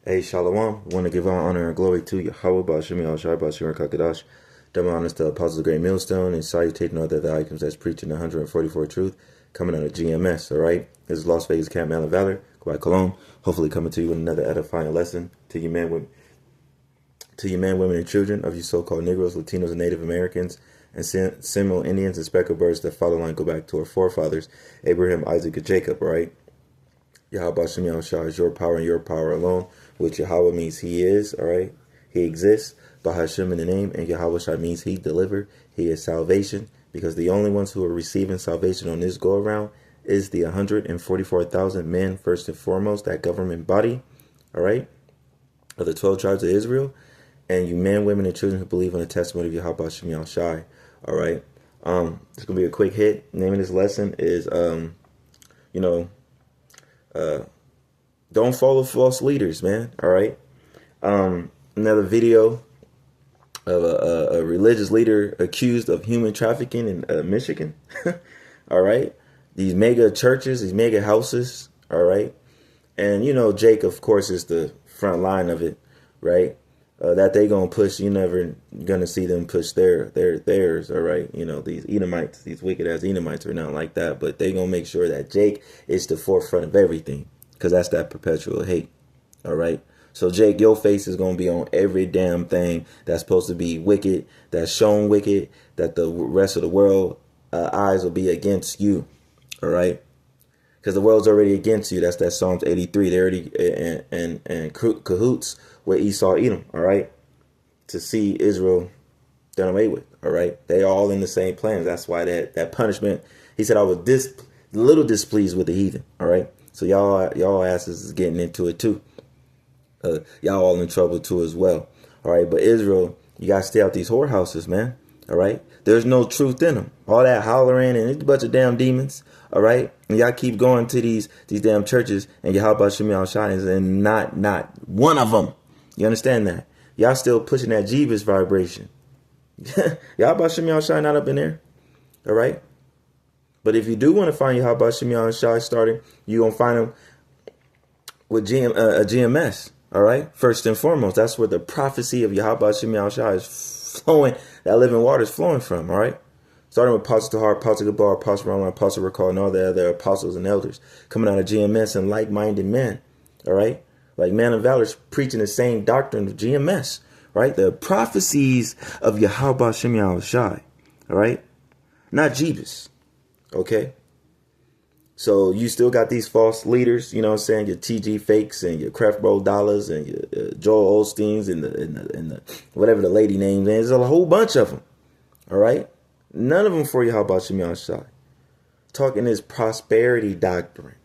Hey, Shalom. We want to give all honor and glory to Yahweh, Bashim Yahushua, Bashim Kakadash. Double honors to Apostles of Great Millstone and salutating all the items that's preaching 144 truth coming out of GMS, all right? This is Las Vegas Camp Mountain Valor, Kwai Cologne. Hopefully coming to you with another edifying lesson to you men, women, and children of you so-called Negroes, Latinos, and Native Americans, and Seminole Indians and speckled birds that follow line go back to our forefathers, Abraham, Isaac, and Jacob, all right? Yahweh Shem Yahushua is your power and your power alone, which Yahweh means he is, all right? He exists, Bahashem in the name, and Yahweh Shai means he delivered. He is salvation, because the only ones who are receiving salvation on this go-around is the 144,000 men, first and foremost, that government body, all right, of the 12 tribes of Israel, and you men, women, and children who believe on the testimony of Yahweh Shem Yahushua, all right? It's going to be a quick hit. The name of this lesson is, don't follow false leaders, man. All right. Another video of a religious leader accused of human trafficking in Michigan. All right. These mega churches, these mega houses. All right. And, Jake, of course, is the front line of it. Right. That they going to push. You're never going to see them push theirs. All right. These Edomites, these wicked ass Edomites are not like that. But they going to make sure that Jake is the forefront of everything. Because that's that perpetual hate. All right. So, Jake, your face is going to be on every damn thing that's supposed to be wicked, that's shown wicked, that the rest of the world eyes will be against you. All right. Because the world's already against you. That's that Psalms 83. They're already and cahoots with Esau, Edom. All right. To see Israel done away with. All right. They all in the same plans. That's why that punishment. He said, I was a little displeased with the heathen. All right. So y'all asses is getting into it too. Y'all all in trouble too as well. All right, but Israel, you gotta stay out these whorehouses, man. All right, there's no truth in them. All that hollering and it's a bunch of damn demons. All right, and y'all keep going to these damn churches and Yahweh Shem Yahushua and not one of them. You understand that? Y'all still pushing that Jeebus vibration. Yahweh Shem Yahushua not up in there. All right. But if you do want to find Yahweh Shem Yahushua starting, you're going to find him with GMS, all right? First and foremost, that's where the prophecy of Yahweh Shem Yahushua is flowing, that living water is flowing from, all right? Starting with Apostle Tahar, Apostle Gabar, Apostle Rama, Apostle Recall, and all the other apostles and elders coming out of GMS and like-minded men, all right? Like Man of Valor preaching the same doctrine of GMS, right? The prophecies of Yahweh Shem Yahushua, all right? Not Jeebus. Okay, so you still got these false leaders, you know what I'm saying? Your TG fakes and your Craft Bro Dollars and your Joel Osteens and the whatever the lady name is. There's a whole bunch of them. All right, none of them for you. How about Shimon Shai? Talking this prosperity doctrine.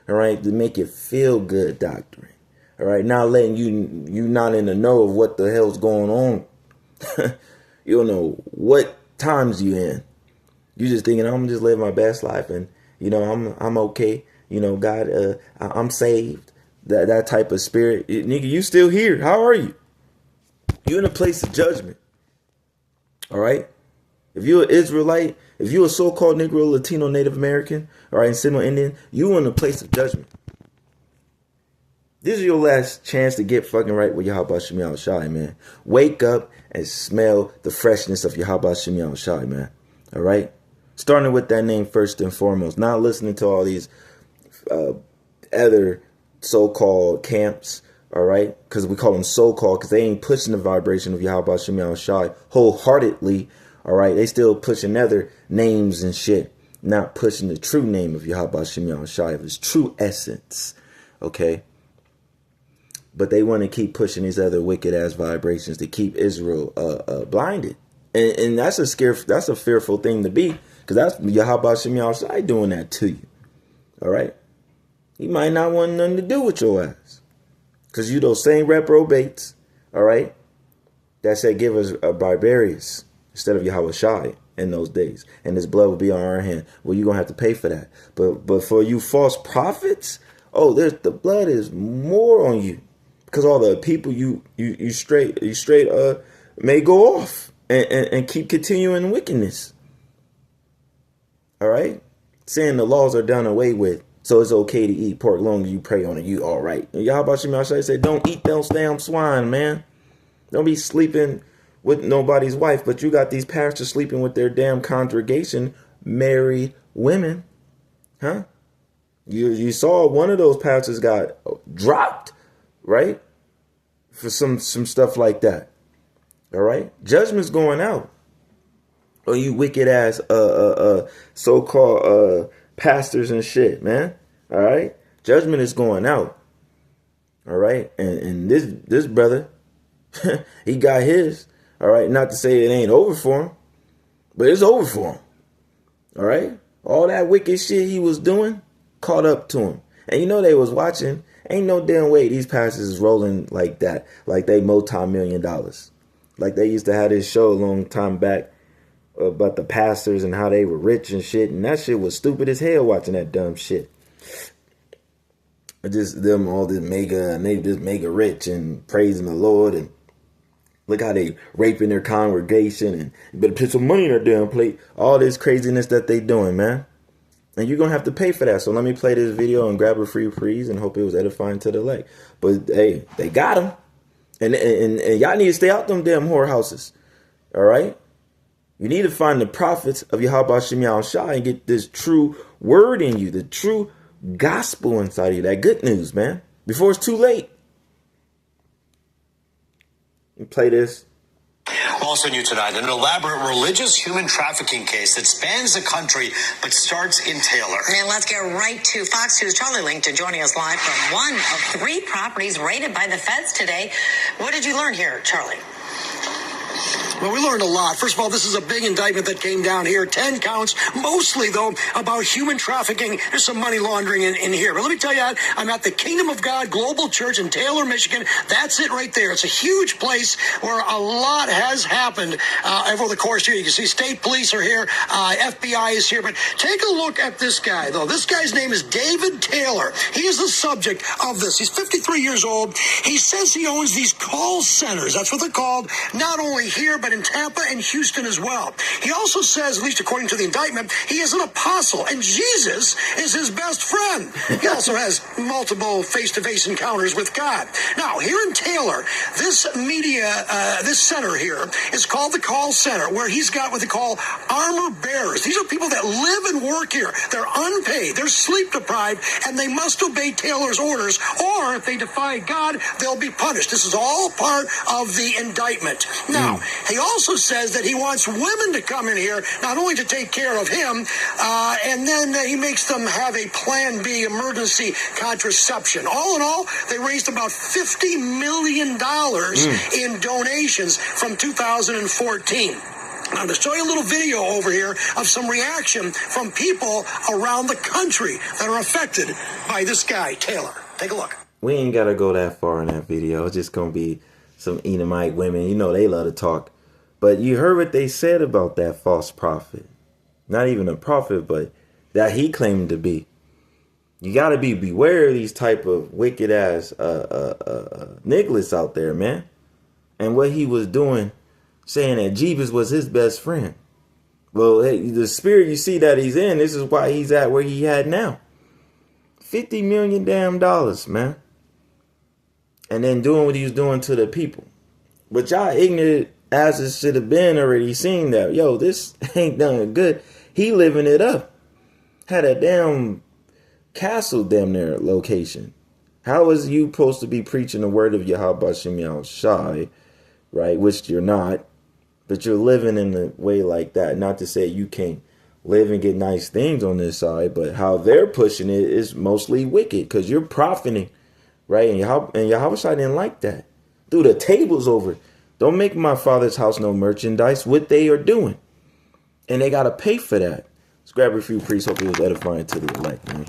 All right, to make you feel good doctrine. All right, not letting you not in the know of what the hell's going on. You don't know what times you in. You just thinking I'm just living my best life and I'm okay. God, I'm saved. That type of spirit, nigga. You still here? How are you? You in a place of judgment. All right. If you're an Israelite, if you're a so-called Negro, Latino, Native American, all right, and Seminole Indian, you in a place of judgment. This is your last chance to get fucking right with Yahweh Shem Yahushua, man. Wake up and smell the freshness of Yahweh Shem Yahushua, man. All right. Starting with that name first and foremost. Not listening to all these other so-called camps, all right? Because we call them so-called because they ain't pushing the vibration of Yahweh Shem Yahushua wholeheartedly, all right? They still pushing other names and shit, not pushing the true name of Yahweh Shem Yahushua, of his true essence, okay? But they want to keep pushing these other wicked-ass vibrations to keep Israel blinded. And that's a fearful thing to be. Because that's Yahweh Shem Yahushua doing that to you. All right? He might not want nothing to do with your ass. Because you those same reprobates, all right, that said give us a barbarians instead of Yahweh Shai in those days. And his blood will be on our hand. Well, you're going to have to pay for that. But for you false prophets, the blood is more on you. Because all the people you straight may go off and keep continuing wickedness. All right, saying the laws are done away with, So it's okay to eat pork long as you pray on it. You all right. And Yahweh Shem Yahshua said, don't eat those damn swine, man. Don't be sleeping with nobody's wife. But you got these pastors sleeping with their damn congregation, married women. Huh? You saw one of those pastors got dropped, right? For some stuff like that. All right? Judgment's going out. Oh, you wicked ass so-called pastors and shit, man. All right? Judgment is going out. All right? And this brother, he got his. All right? Not to say it ain't over for him, but it's over for him. All right? All that wicked shit he was doing caught up to him. And you know they was watching. Ain't no damn way these pastors is rolling like that. Like they multi-million dollars. Like they used to have this show a long time back about the pastors and how they were rich and shit. And that shit was stupid as hell watching that dumb shit. Just them all this mega, and they just mega rich and praising the Lord. And look how they raping their congregation. And you better put some money in their damn plate. All this craziness that they doing, man. And you're going to have to pay for that. So let me play this video and grab a free praise and hope it was edifying to the elect. But hey, they got them. And y'all need to stay out them damn whorehouses. All right? You need to find the prophets of Yahweh Shem Yahushua and get this true word in you, the true gospel inside of you, that good news, man, before it's too late. You play this. Also new tonight, an elaborate religious human trafficking case that spans the country but starts in Taylor. And let's get right to Fox News' Charlie Lington joining us live from one of 3 properties raided by the feds today. What did you learn here, Charlie? Well, we learned a lot. First of all, this is a big indictment that came down here. 10 counts, mostly, though, about human trafficking. There's some money laundering in here. But let me tell you, I'm at the Kingdom of God Global Church in Taylor, Michigan. That's it right there. It's a huge place where a lot has happened over the course here. You can see state police are here. FBI is here. But take a look at this guy, though. This guy's name is David Taylor. He is the subject of this. He's 53 years old. He says he owns these call centers. That's what they're called. Not only here, but in Tampa and Houston as well. He also says, at least according to the indictment, he is an apostle, and Jesus is his best friend. He also has multiple face-to-face encounters with God. Now, here in Taylor, this this center here is called the Call Center, where he's got what they call armor bearers. These are people that live and work here. They're unpaid, they're sleep-deprived, and they must obey Taylor's orders, or if they defy God, they'll be punished. This is all part of the indictment. Now, he also says that he wants women to come in here, not only to take care of him, and then he makes them have a Plan B emergency contraception. All in all, they raised about $50 million in donations from 2014. Now, to show you a little video over here of some reaction from people around the country that are affected by this guy, Taylor. Take a look. We ain't got to go that far in that video. It's just going to be some Edomite women. You know, they love to talk. But you heard what they said about that false prophet. Not even a prophet, but that he claimed to be. You got to beware of these type of wicked ass nigglets out there, man. And what he was doing, saying that Jesus was his best friend. Well, hey, the spirit you see that he's in, this is why he's at where he had now. $50 million damn dollars, man. And then doing what he was doing to the people. But y'all ignorant as it should have been already seen that, yo, this ain't done good. He living it up. Had a damn castle damn near location. How is you supposed to be preaching the word of Yahweh Shem Yahushua, right? Which you're not. But you're living in a way like that. Not to say you can't live and get nice things on this side, but how they're pushing it is mostly wicked because you're profiting, right? And Yahweh didn't like that. Threw the tables over. Don't make my father's house no merchandise. What they are doing. And they got to pay for that. Let's grab a few priests. Hope it was edifying to the elect, man.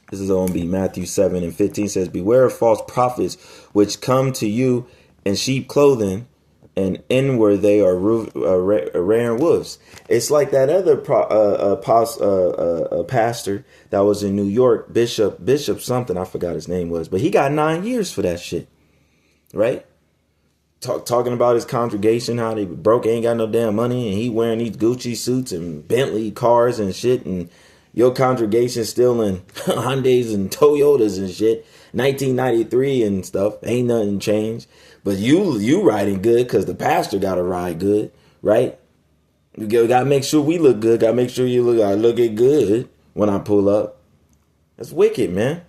This is OMB. Matthew 7:15 says, beware of false prophets which come to you in sheep clothing, and inward they are raring wolves. It's like that other pastor that was in New York, Bishop something. I forgot his name was. But he got 9 years for that shit. Right? Talking about his congregation, how they broke, ain't got no damn money, and he wearing these Gucci suits and Bentley cars and shit, and Your congregation still in Hyundais and Toyotas and shit. 1993 and stuff. Ain't nothing changed. But you riding good because the pastor got to ride good, right? You got to make sure we look good. Got to make sure you look good when I pull up. That's wicked, man.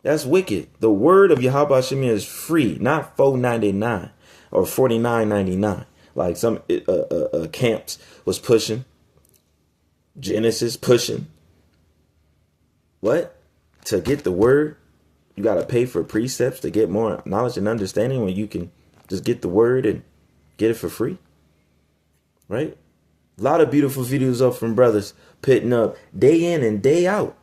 That's wicked. The word of Yahweh Shemia is free, not $4.99 or $49.99 like some camps was pushing. Genesis pushing. What? To get the word, you got to pay for precepts to get more knowledge and understanding when you can just get the word and get it for free. Right? A lot of beautiful videos up from brothers putting up day in and day out.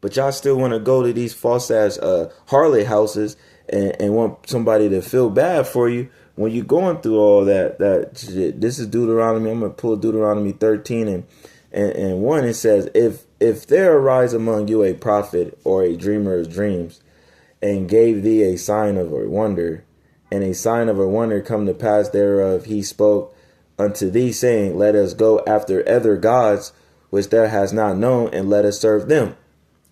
But y'all still want to go to these false ass harlot houses and want somebody to feel bad for you when you're going through all that shit. This is Deuteronomy. I'm going to pull Deuteronomy 13 and 1. It says, if there arise among you a prophet or a dreamer of dreams, and gave thee a sign of a wonder, and a sign of a wonder come to pass thereof, he spoke unto thee, saying, let us go after other gods, which thou hast not known, and let us serve them.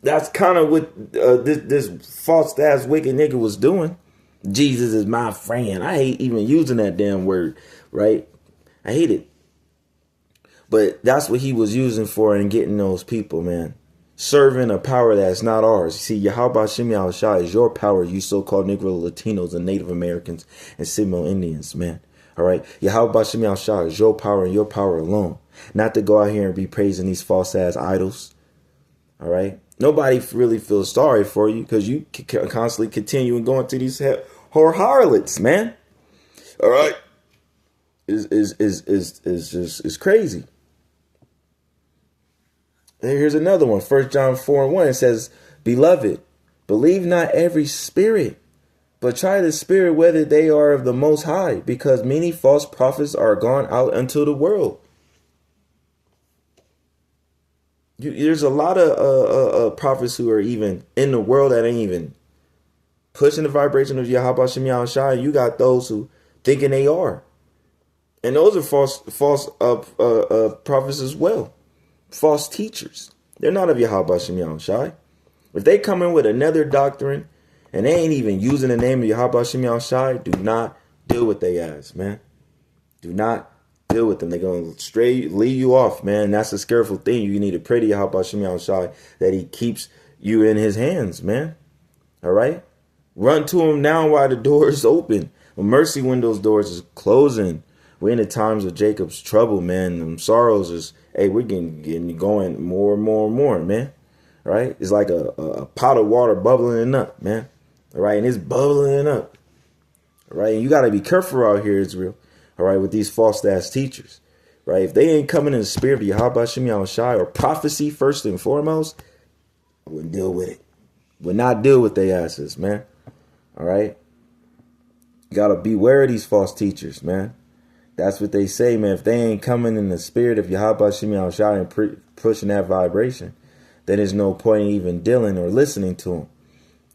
That's kind of what this false ass wicked nigga was doing. Jesus is my friend. I hate even using that damn word, right? I hate it. But that's what he was using for and getting those people, man. Serving a power that's not ours. See, Yahweh Shem Shah is your power, you so-called Negro Latinos and Native Americans and Seminole Indians, man. All right? Yahweh Shem Shah is your power and your power alone. Not to go out here and be praising these false-ass idols. All right? Nobody really feels sorry for you because you constantly continue and going to these harlots, man. All right? It's crazy. Here's another one. 1 John 4:1. It says, beloved, believe not every spirit, but try the spirit whether they are of the Most High, because many false prophets are gone out into the world. There's a lot of prophets who are even in the world that ain't even pushing the vibration of Yahweh Shem Yahushua. You got those who thinking they are. And those are false prophets as well. False teachers. They're not of Yahweh Shem Yahushua. If they come in with another doctrine and they ain't even using the name of Yahweh Shem Yahushua, do not deal with their ass, man. Do not deal with them. They're going to straight lead you off, man. That's a scareful thing. You need to pray to Yahweh Shem Yahushua that he keeps you in his hands, man. All right? Run to him now while the door is open. Mercy when those doors is closing. We're in the times of Jacob's trouble, man. Them sorrows is, hey, we're getting going more and more and more, man. All right? It's like a pot of water bubbling up, man. All right? And it's bubbling up. All right? And you got to be careful out here, Israel. All right? With these false ass teachers. Right? If they ain't coming in the spirit of Yahweh Shem Yahushua or prophecy first and foremost, I wouldn't deal with it. Would not deal with their asses, man. All right? You got to beware of these false teachers, man. That's what they say, man. If they ain't coming in the spirit of Yahweh Shem Yahushua and pushing that vibration, then there's no point in even dealing or listening to them.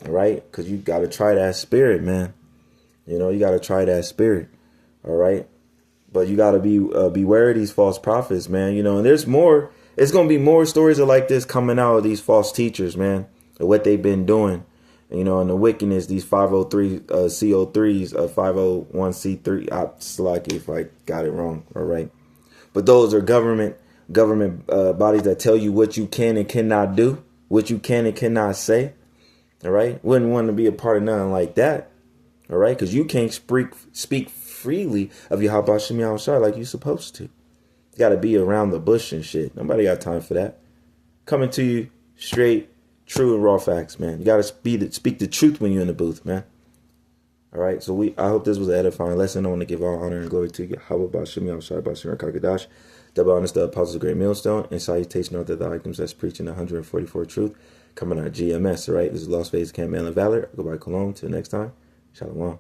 All right? Because you got to try that spirit, man. You know, you got to try that spirit. All right? But you got to beware of these false prophets, man. You know, and there's more. It's going to be more stories like this coming out of these false teachers, man. And what they've been doing. You know, and the wickedness, these 503 CO3s, 501c3. Slack if I got it wrong. All right. But those are government bodies that tell you what you can and cannot do, what you can and cannot say. All right. Wouldn't want to be a part of nothing like that. All right. Because you can't speak freely of Yahweh Shem Yahushua like you're supposed to. You got to be around the bush and shit. Nobody got time for that. Coming to you straight. True and raw facts, man. You got to speak the truth when you're in the booth, man. All right. So I hope this was an edifying lesson. I want to give all honor and glory to Yahweh Bashem Yahushua Bashem Kakadash. Double honor to the apostles of Great Millstone and salutation of the items that's preaching 144 truth. Coming out of GMS. All right. This is Las Vegas Camp Man Valor. I go by Cologne. Till next time. Shalom.